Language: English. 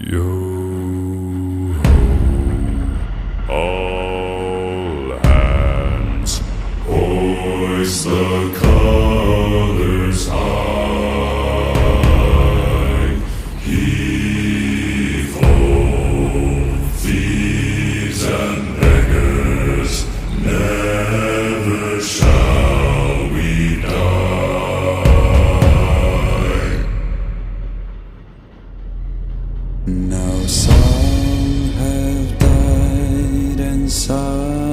Yo ho, all hands, hoist the colors high. Heave ho, thieves and beggars, never shall we die. Now some have died and some